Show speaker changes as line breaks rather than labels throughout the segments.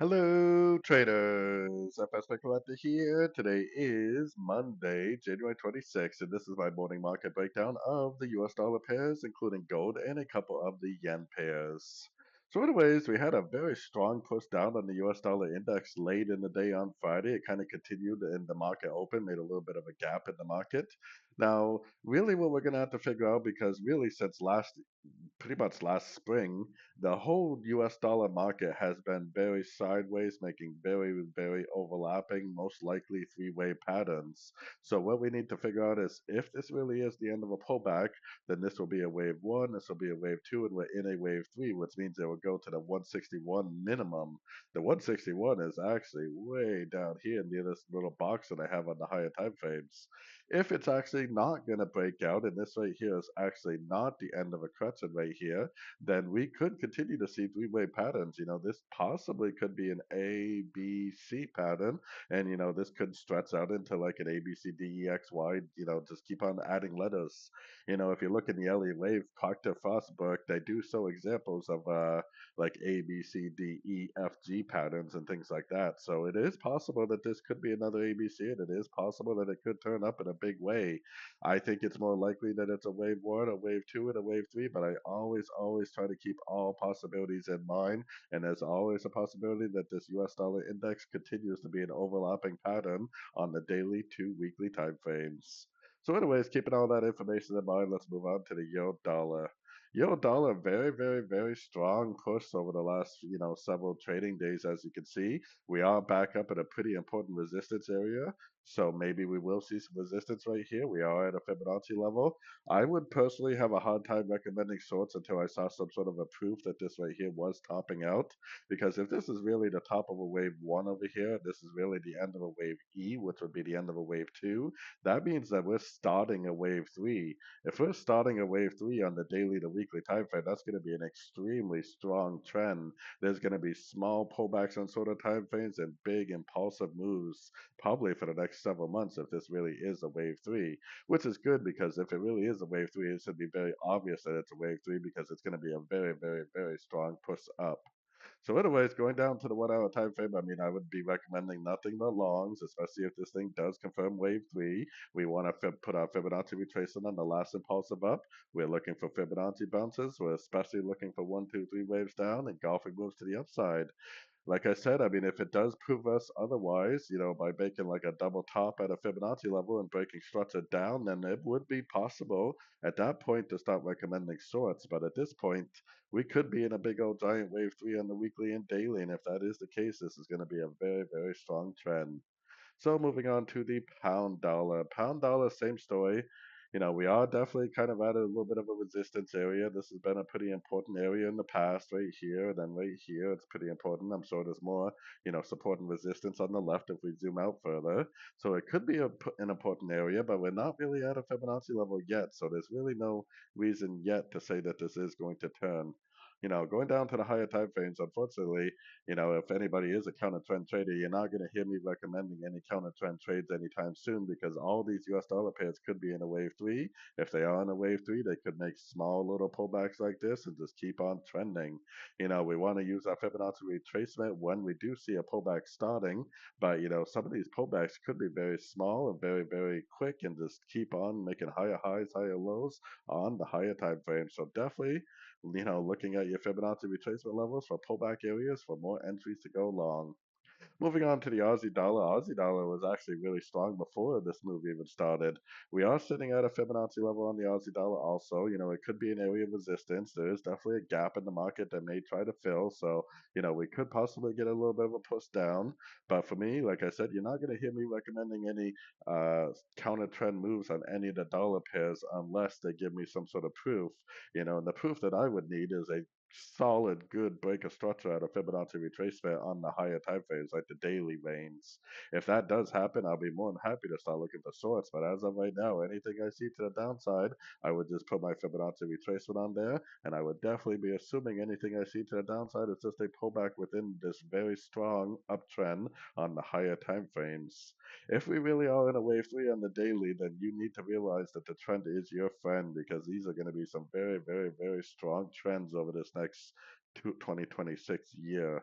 Hello, traders. FX Pip Collector here. Today is Monday, January 26th, and this is my morning market breakdown of the US dollar pairs, including gold and a couple of the yen pairs. So, anyways, we had a very strong push down on the US dollar index late in the day on Friday. It kind of continued in the market open, made a little bit of a gap in the market. Now, really, what we're going to have to figure out, because really, since pretty much last spring, the whole US dollar market has been very sideways, making very overlapping, most likely three-way patterns. So what we need to figure out is if this really is the end of a pullback, then this will be a wave one, this will be a wave two, and we're in a wave three, which means it will go to the 161 minimum. The 161 is actually way down here near this little box that I have on the higher time frames. If it's actually not going to break out, and this right here is actually not the end of a correction right here, then we could continue to see three-way patterns. This possibly could be an A, B, C pattern, and this could stretch out into like an A, B, C, D, E, X, Y. Just keep on adding letters. If you look in the Elliot wave, Proctor Frostberg, they do show examples of like A, B, C, D, E, F, G patterns and things like that. So it is possible that this could be another ABC, and it is possible that it could turn up in a big way. I think it's more likely that it's a wave one, a wave two, and a wave three, but I always try to keep all possibilities in mind. And there's always a possibility that this US dollar index continues to be an overlapping pattern on the daily to weekly time frames. So, anyways, keeping all that information in mind, let's move on to the euro dollar. Euro dollar, very strong push over the last, several trading days. As you can see, we are back up at a pretty important resistance area. So maybe we will see some resistance right here. We are at a Fibonacci level. I would personally have a hard time recommending shorts until I saw some sort of a proof that this right here was topping out. Because if this is really the top of a wave one over here, this is really the end of a wave E, which would be the end of a wave two. That means that we're starting a wave three. If we're starting a wave three on the daily to weekly time frame, that's going to be an extremely strong trend. There's going to be small pullbacks on sort of time frames and big impulsive moves, probably for the next several months if this really is a wave three, which is good because if it really is a wave three, it should be very obvious that it's a wave three because it's going to be a very strong push up. So anyways, going down to the 1 hour time frame, I mean, I would be recommending nothing but longs, especially if this thing does confirm wave three. We want to put our Fibonacci retracement on the last impulsive up. We're looking for Fibonacci bounces. We're especially looking for one, two, three waves down and golfing moves to the upside. Like I said, I mean, if it does prove us otherwise, by making like a double top at a Fibonacci level and breaking structure down, then it would be possible at that point to start recommending shorts. But at this point, we could be in a big old giant wave three on the weekly and daily. And if that is the case, this is going to be a very strong trend. So moving on to the pound dollar. Pound dollar, same story. We are definitely kind of at a little bit of a resistance area. This has been a pretty important area in the past, right here, and then right here. It's pretty important. I'm sure there's more, support and resistance on the left if we zoom out further. So it could be an important area, but we're not really at a Fibonacci level yet. So there's really no reason yet to say that this is going to turn. Going down to the higher time frames, unfortunately, if anybody is a counter trend trader, you're not going to hear me recommending any counter trend trades anytime soon because all these US dollar pairs could be in a wave three. If they are in a wave three, they could make small little pullbacks like this and just keep on trending. We want to use our Fibonacci retracement when we do see a pullback starting, but some of these pullbacks could be very small and very quick and just keep on making higher highs, higher lows on the higher time frame. So definitely looking at your Fibonacci retracement levels for pullback areas for more entries to go long. Moving on to the Aussie dollar. Aussie dollar was actually really strong before this move even started. We are sitting at a Fibonacci level on the Aussie dollar also. It could be an area of resistance. There is definitely a gap in the market that may try to fill. So, we could possibly get a little bit of a push down. But for me, like I said, you're not going to hear me recommending any counter trend moves on any of the dollar pairs unless they give me some sort of proof. And the proof that I would need is a solid, good break of structure at a Fibonacci retracement on the higher time frames, like the daily veins. If that does happen, I'll be more than happy to start looking for shorts. But as of right now, anything I see to the downside, I would just put my Fibonacci retracement on there, and I would definitely be assuming anything I see to the downside is just a pullback within this very strong uptrend on the higher time frames. If we really are in a wave three on the daily, then you need to realize that the trend is your friend because these are going to be some very strong trends over this next 2026 year.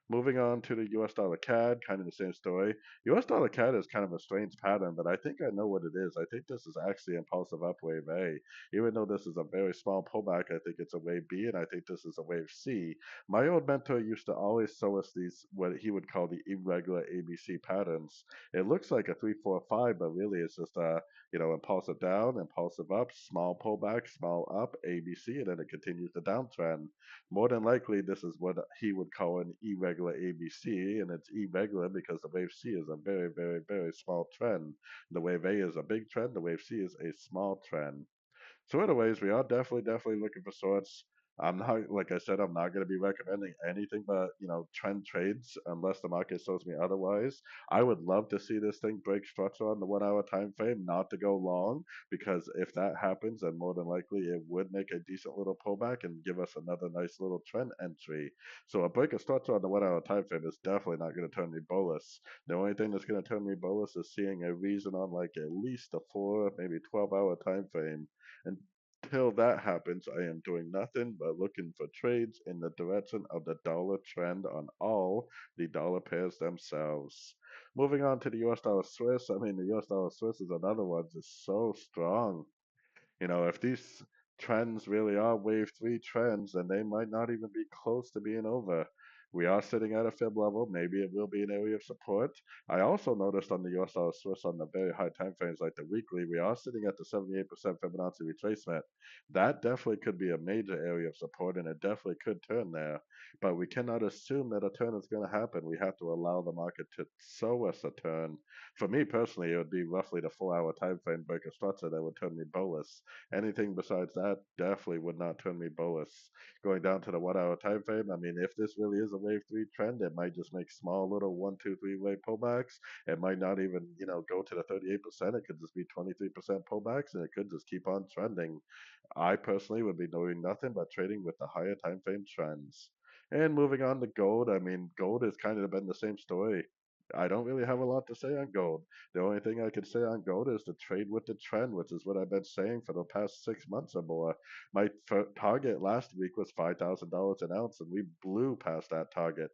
Moving on to the US dollar CAD, kind of the same story. US dollar CAD is kind of a strange pattern, but I think I know what it is. I think this is actually impulsive up wave A. Even though this is a very small pullback, I think it's a wave B, and I think this is a wave C. My old mentor used to always show us these, what he would call the irregular ABC patterns. It looks like a 3, 4, 5, but really it's just a, impulsive down, impulsive up, small pullback, small up, ABC, and then it continues the downtrend. More than likely, this is what he would call an irregular ABC, and it's irregular because the wave C is a very, very, very small trend. The wave A is a big trend, the wave C is a small trend. So anyways, we are definitely looking for sorts. I'm not, like I said, I'm not going to be recommending anything but, trend trades unless the market shows me otherwise. I would love to see this thing break structure on the 1 hour time frame, not to go long, because if that happens, then more than likely it would make a decent little pullback and give us another nice little trend entry. So a break of structure on the 1 hour time frame is definitely not going to turn me bullish. The only thing that's going to turn me bullish is seeing a reason on like at least a 4, maybe 12-hour time frame. Until that happens, I am doing nothing but looking for trades in the direction of the dollar trend on all the dollar pairs themselves. Moving on to the US dollar Swiss. I mean, the US dollar Swiss is another one that's so strong. If these trends really are wave three trends, then they might not even be close to being over. We are sitting at a fib level. Maybe it will be an area of support. I also noticed on the US dollar Swiss on the very high time frames like the weekly, we are sitting at the 78% Fibonacci retracement. That definitely could be a major area of support, and it definitely could turn there. But we cannot assume that a turn is going to happen. We have to allow the market to show us a turn. For me personally, it would be roughly the 4 hour time frame break of structure that would turn me bullish. Anything besides that definitely would not turn me bullish. Going down to the 1 hour time frame, I mean, if this really is a wave three trend, it might just make small little 1, 2, 3 wave pullbacks. It might not even, go to the 38%. It could just be 23% pullbacks, and it could just keep on trending. I personally would be doing nothing but trading with the higher time frame trends. And moving on to gold, I mean, gold has kind of been the same story. I don't really have a lot to say on gold. The only thing I could say on gold is to trade with the trend, which is what I've been saying for the past 6 months or more. My target last week was $5,000 an ounce, and we blew past that target.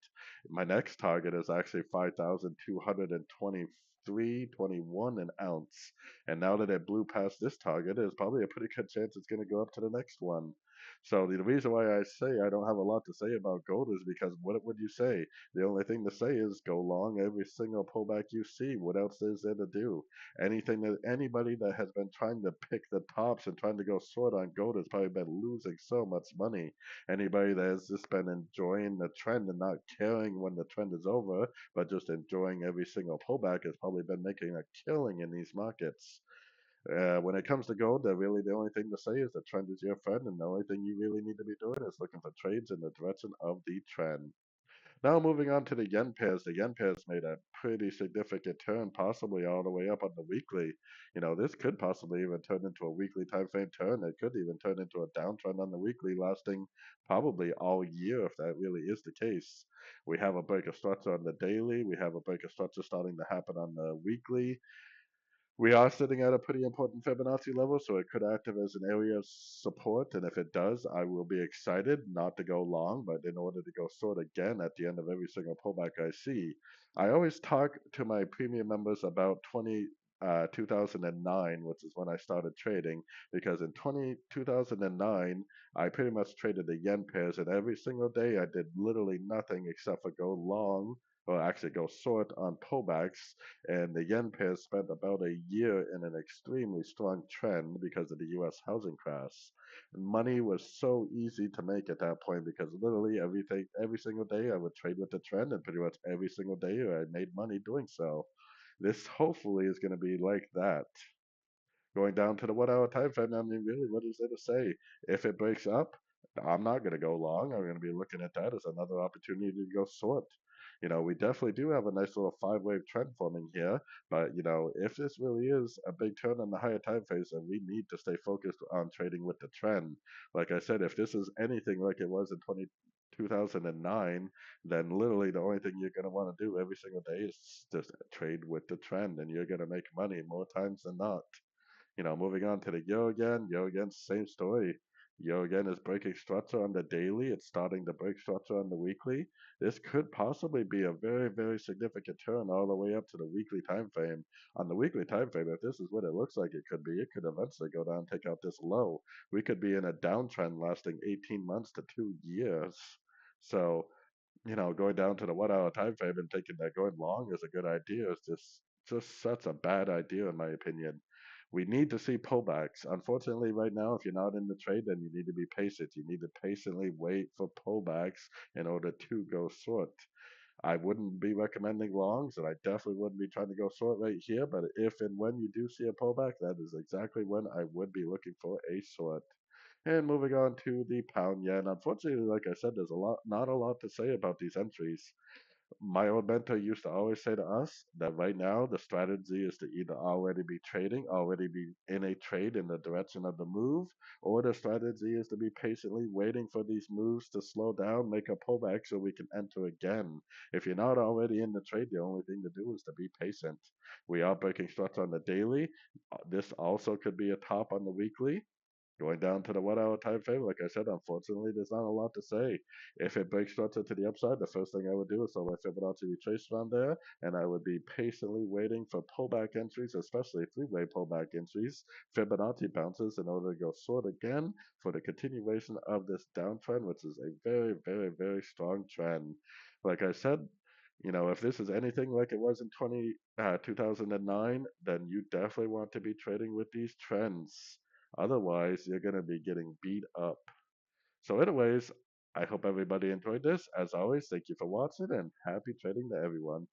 My next target is actually 5,223.21 an ounce. And now that it blew past this target, there's probably a pretty good chance it's going to go up to the next one. So the reason why I say I don't have a lot to say about gold is because what would you say? The only thing to say is go long every single pullback you see. What else is there to do? Anything that anybody that has been trying to pick the tops and trying to go short on gold has probably been losing so much money. Anybody that has just been enjoying the trend and not caring when the trend is over, but just enjoying every single pullback has probably been making a killing in these markets. When it comes to gold, really the only thing to say is the trend is your friend, and the only thing you really need to be doing is looking for trades in the direction of the trend. Now moving on to the yen pairs. The yen pairs made a pretty significant turn, possibly all the way up on the weekly. This could possibly even turn into a weekly time frame turn. It could even turn into a downtrend on the weekly, lasting probably all year if that really is the case. We have a break of structure on the daily. We have a break of structure starting to happen on the weekly. We are sitting at a pretty important Fibonacci level, so it could act as an area of support. And if it does, I will be excited not to go long, but in order to go short again at the end of every single pullback I see. I always talk to my premium members about 2009, which is when I started trading, because in 2009, I pretty much traded the yen pairs, and every single day I did literally nothing except for go long, or actually go short on pullbacks, and the yen pair spent about a year in an extremely strong trend because of the US housing crash. Money was so easy to make at that point because literally every single day I would trade with the trend, and pretty much every single day I made money doing so. This hopefully is going to be like that. Going down to the 1 hour time frame, I mean, really, what is there to say? If it breaks up, I'm not going to go long. I'm going to be looking at that as another opportunity to go short. We definitely do have a nice little 5 wave trend forming here, but if this really is a big turn on the higher time phase, then we need to stay focused on trading with the trend. Like I said, if this is anything like it was in 2009, then literally the only thing you're going to want to do every single day is just trade with the trend, and you're going to make money more times than not. Moving on to the euro again, same story. Yo, again, is breaking structure on the daily. It's starting to break structure on the weekly. This could possibly be a very, very significant turn all the way up to the weekly time frame. On the weekly time frame, if this is what it looks like it could eventually go down, take out this low. We could be in a downtrend lasting 18 months to 2 years. So, going down to the 1 hour time frame and thinking that going long is a good idea is just such a bad idea in my opinion. We need to see pullbacks. Unfortunately, right now, if you're not in the trade, then you need to be patient. You need to patiently wait for pullbacks in order to go short. I wouldn't be recommending longs, and I definitely wouldn't be trying to go short right here. But if and when you do see a pullback, that is exactly when I would be looking for a short. And moving on to the pound yen. Unfortunately, like I said, there's not a lot to say about these entries. My old mentor used to always say to us that right now the strategy is to either already be trading, already be in a trade in the direction of the move, or the strategy is to be patiently waiting for these moves to slow down, make a pullback so we can enter again. If you're not already in the trade, the only thing to do is to be patient. We are breaking structure on the daily. This also could be a top on the weekly. Going down to the 1 hour time frame, like I said, unfortunately, there's not a lot to say. If it breaks structure to the upside, the first thing I would do is sell my Fibonacci retracement there, and I would be patiently waiting for pullback entries, especially three-way pullback entries, Fibonacci bounces in order to go short again for the continuation of this downtrend, which is a very, very, very strong trend. Like I said, if this is anything like it was in 2009, then you definitely want to be trading with these trends. Otherwise, you're going to be getting beat up. So, anyways, I hope everybody enjoyed this. As always, thank you for watching and happy trading to everyone.